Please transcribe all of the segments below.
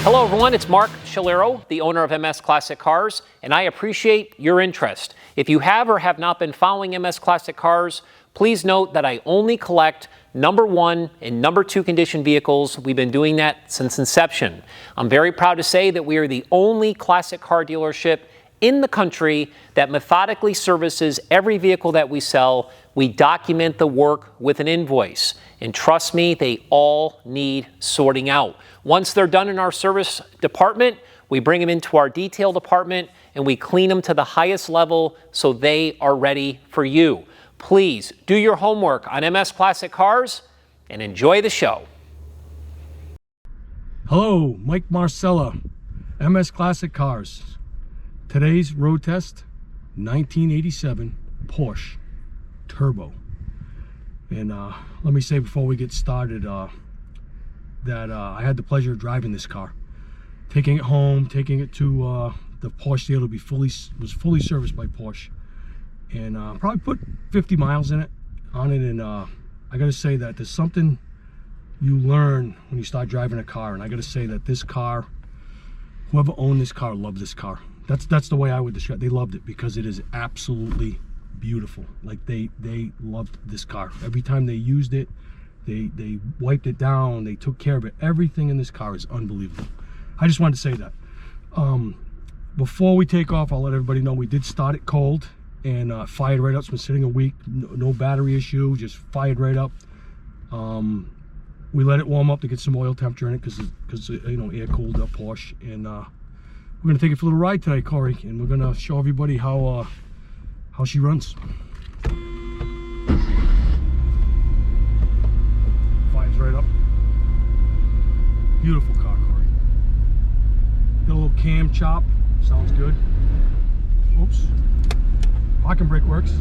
Hello everyone, it's Mark Shalero, the owner of MS Classic Cars, and I appreciate your interest. If you have or have not been following MS Classic Cars, please note that I only collect number 1 and number 2 condition vehicles. We've been doing that since inception. I'm very proud to say that we are the only classic car dealership in the country that methodically services every vehicle that we sell. We document the work with an invoice. And trust me, they all need sorting out. Once they're done in our service department, we bring them into our detail department and we clean them to the highest level so they are ready for you. Please do your homework on MS Classic Cars and enjoy the show. Hello, Mike Marcella, MS Classic Cars. Today's road test, 1987 Porsche Turbo. And let me say before we get started that I had the pleasure of driving this car, taking it home, taking it to the Porsche dealer. Was fully serviced by Porsche, and probably put 50 miles on it. And I got to say that there's something you learn when you start driving a car. And I got to say that this car, whoever owned this car, loved this car. That's the way I would describe it. They loved it because it is absolutely beautiful. Like they loved this car. Every time they used it, they wiped it down, they took care of it. Everything in this car is unbelievable. I just wanted to say that. Before we take off, I'll let everybody know we did start it cold and fired right up. It's been sitting a week, no battery issue, just fired right up. We let it warm up to get some oil temperature in it because you know, air cooled up Porsche. And we're gonna take it for a little ride today, Corey, and we're gonna show everybody how she runs. Fires right up. Beautiful car, Corey. Got a little cam chop. Sounds good. Oops. Parking brake works.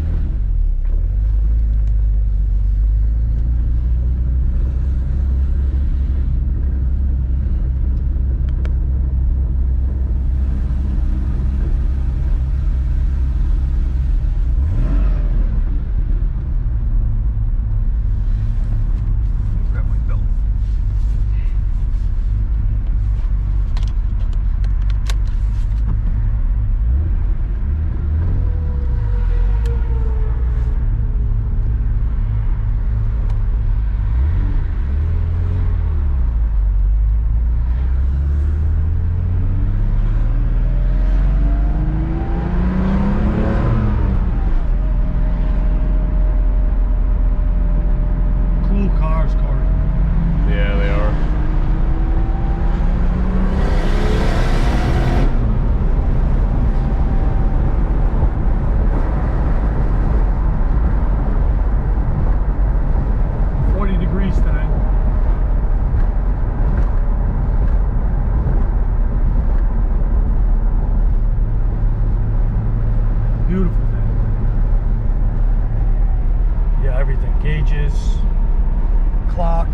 Clock,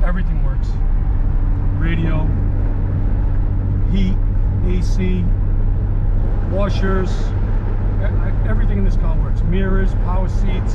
everything works. Radio, heat, AC, washers, everything in this car works. Mirrors, power seats.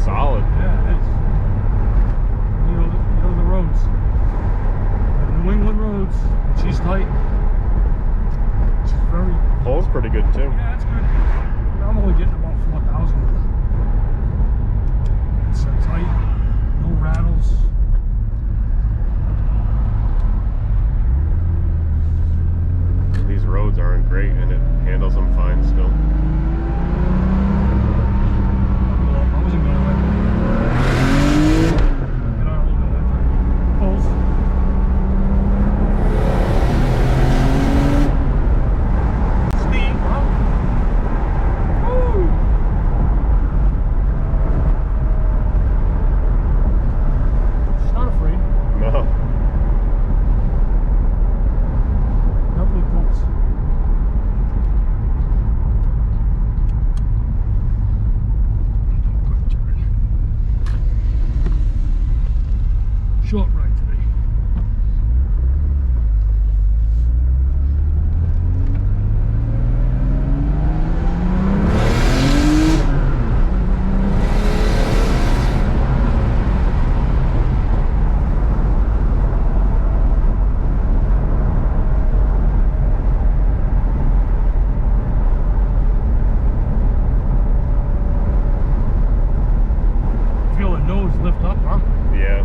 Solid. Yeah, it is. You know the roads. The New England roads. She's tight. She's very. Pull's pretty good too. Yeah, it's good. I'm only getting about 4,000 with it. It's so tight. No rattles. These roads aren't great, and it handles them fine still. up, huh? Yeah.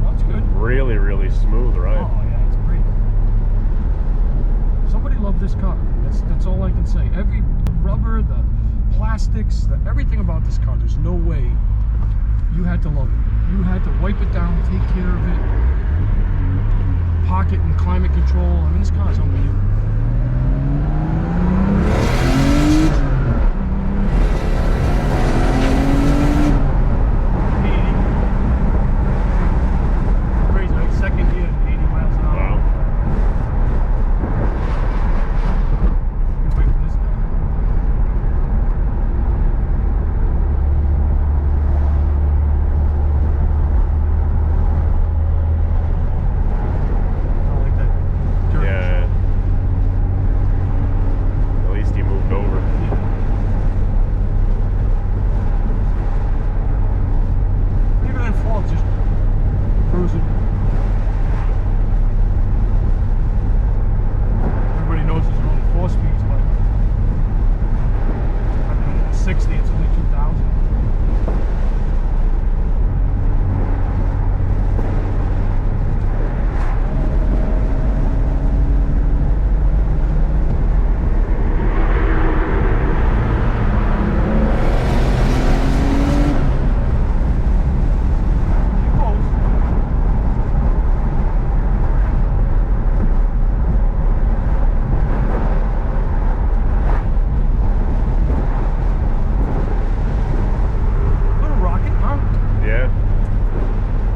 That's good. Really, really smooth ride. Oh yeah, it's great. Somebody loved this car. That's all I can say. The rubber, the plastics, everything about this car. There's no way you had to love it. You had to wipe it down, take care of it, pocket and climate control. I mean, this car is unbelievable. Crazy, like second gear, 80 miles an hour. Wow. Can't wait for this guy. I like that dirt. Yeah. At least he moved over. Even in fall, it's just cruising. Everybody knows there's only 4 speeds, but I mean, at 60, it's only 2,000. Little rocket, huh? Yeah.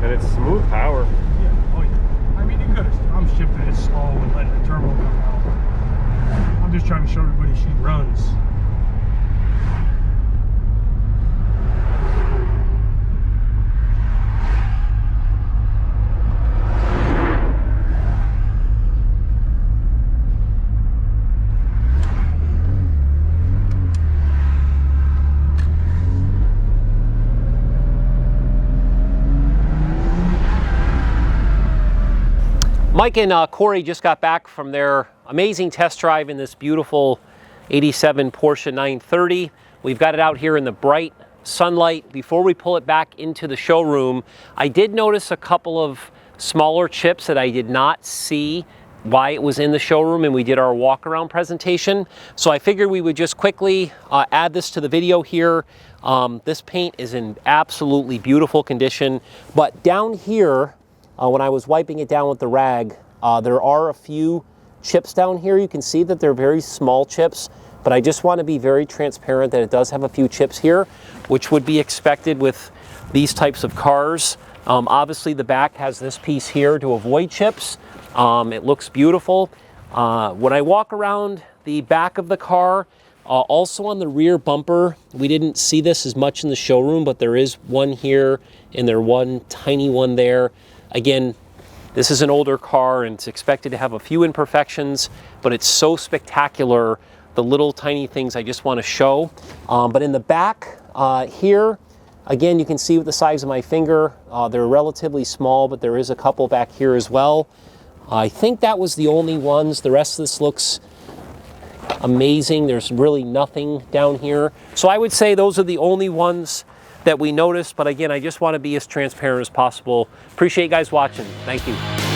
And it's smooth power. Yeah, oh yeah. I mean, you could have. I'm shifting it slow and letting the turbo come out. I'm just trying to show everybody she runs. Mike and Corey just got back from their amazing test drive in this beautiful 87 Porsche 930. We've got it out here in the bright sunlight. Before we pull it back into the showroom, I did notice a couple of smaller chips that I did not see why it was in the showroom, and we did our walk around presentation. So I figured we would just quickly add this to the video here. This paint is in absolutely beautiful condition, but down here, when I was wiping it down with the rag, there are a few chips down here. You can see that they're very small chips, but I just want to be very transparent that it does have a few chips here, which would be expected with these types of cars. Obviously the back has this piece here to avoid chips. It looks beautiful. When I walk around the back of the car, also on the rear bumper, we didn't see this as much in the showroom, but there is one here and there's one tiny one there. Again, this is an older car and it's expected to have a few imperfections, but it's so spectacular, the little tiny things I just want to show. But in the back here, again, you can see with the size of my finger, they're relatively small, but there is a couple back here as well. I think that was the only ones. The rest of this looks amazing. There's really nothing down here. So I would say those are the only ones that we noticed, but again, I just want to be as transparent as possible. Appreciate you guys watching. Thank you.